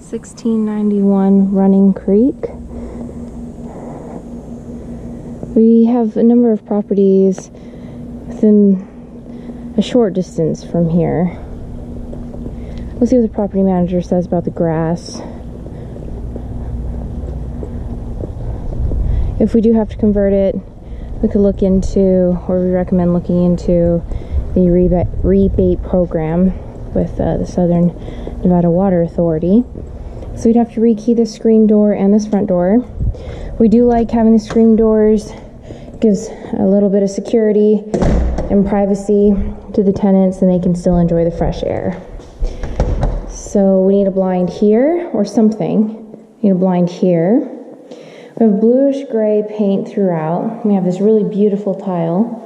1691 Running Creek. We have a number of properties within a short distance from here. Let's see what the property manager says about the grass. If we do have to convert it, we could look into, or we recommend looking into, the rebate program with the Southern Nevada Water Authority. So we'd have to rekey this screen door and this front door. We do like having the screen doors. Gives a little bit of security and privacy to the tenants, and they can still enjoy the fresh air. So we need a blind here or something. We need a blind here. We have bluish gray paint throughout. We have this really beautiful tile.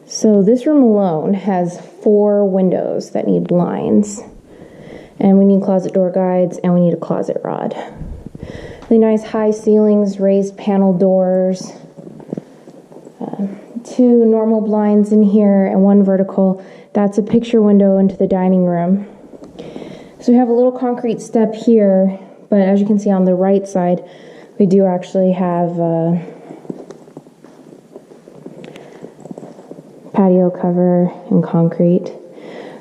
So this room alone has 4 windows that need blinds. And we need closet door guides, and we need a closet rod. Really nice high ceilings, raised panel doors. 2 normal blinds in here and 1 vertical. That's a picture window into the dining room. So we have a little concrete step here, but as you can see on the right side, we do actually have patio cover and concrete.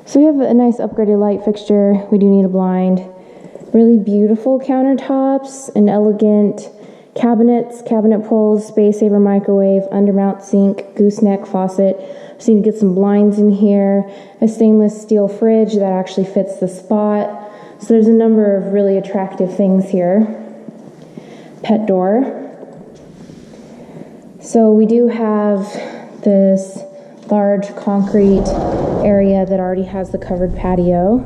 So we have a nice upgraded light fixture. We do need a blind. Really beautiful countertops and elegant cabinets, cabinet pulls, space saver microwave, undermount sink, gooseneck faucet. Just need to get some blinds in here. A stainless steel fridge that actually fits the spot. So there's a number of really attractive things here. Pet door. So we do have this large concrete area that already has the covered patio.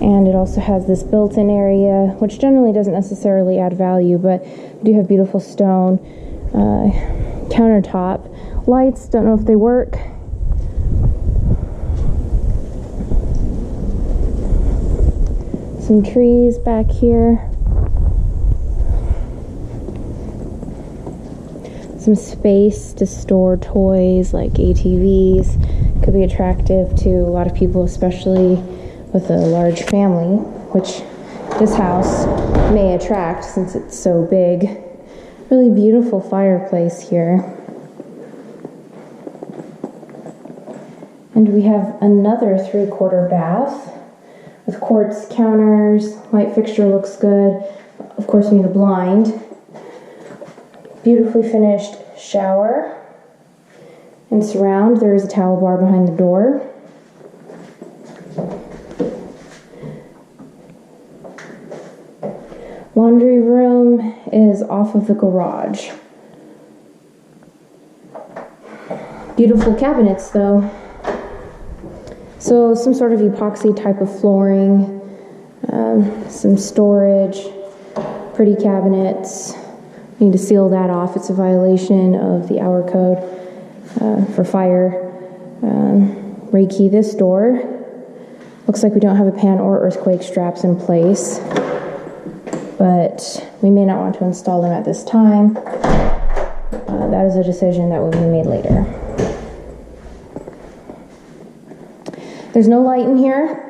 And it also has this built-in area, which generally doesn't necessarily add value, but we do have beautiful stone countertop. Lights, don't know if they work. Some trees back here. Some space to store toys like ATVs. Could be attractive to a lot of people, especially with a large family, which this house may attract since it's so big. Really beautiful fireplace here. And we have another 3/4 bath with quartz counters. Light fixture looks good. Of course, we need a blind. Beautifully finished shower. And surround, there is a towel bar behind the door. Laundry room is off of the garage. Beautiful cabinets though. So some sort of epoxy type of flooring, some storage, pretty cabinets. We need to seal that off. It's a violation of the hour code for fire. Rekey this door. Looks like we don't have a pan or earthquake straps in place, but we may not want to install them at this time. That is a decision that will be made later. There's no light in here.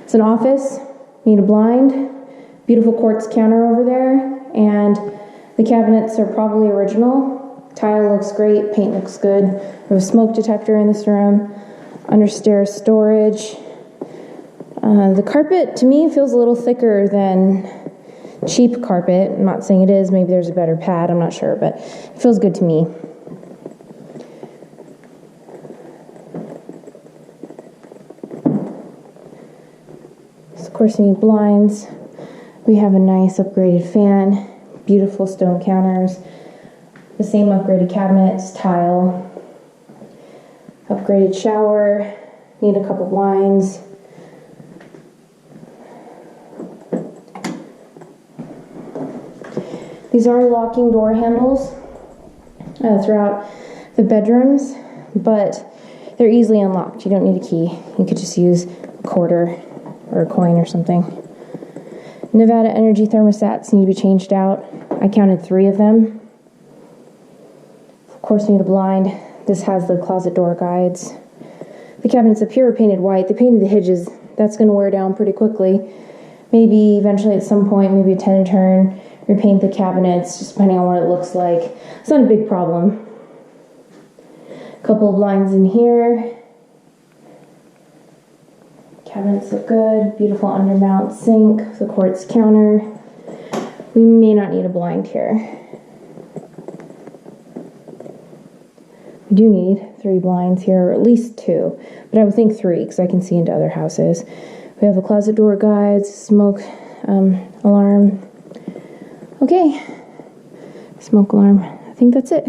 It's an office. We need a blind. Beautiful quartz counter over there, and the cabinets are probably original. Tile looks great, paint looks good. We have a smoke detector in this room. Under stairs storage. The carpet to me feels a little thicker than cheap carpet. I'm not saying it is, maybe there's a better pad, I'm not sure, but it feels good to me. So of course we need blinds. We have a nice upgraded fan, beautiful stone counters, the same upgraded cabinets, tile, upgraded shower, need a couple blinds. These are locking door handles throughout the bedrooms, but they're easily unlocked. You don't need a key. You could just use a quarter or a coin or something. Nevada Energy thermostats need to be changed out. I counted 3 of them. Of course, we need a blind. This has the closet door guides. The The cabinets up here are painted white. They painted the hinges. That's going to wear down pretty quickly. Maybe eventually at some point, maybe a 10 turn, repaint the cabinets, just depending on what it looks like. It's not a big problem. A couple of blinds in here. Cabinets look good. Beautiful undermount sink, the quartz counter. We may not need a blind here. We do need 3 blinds here, or at least 2, but I would think 3 because I can see into other houses. We have a closet door guides, smoke alarm. Okay, smoke alarm. I think that's it.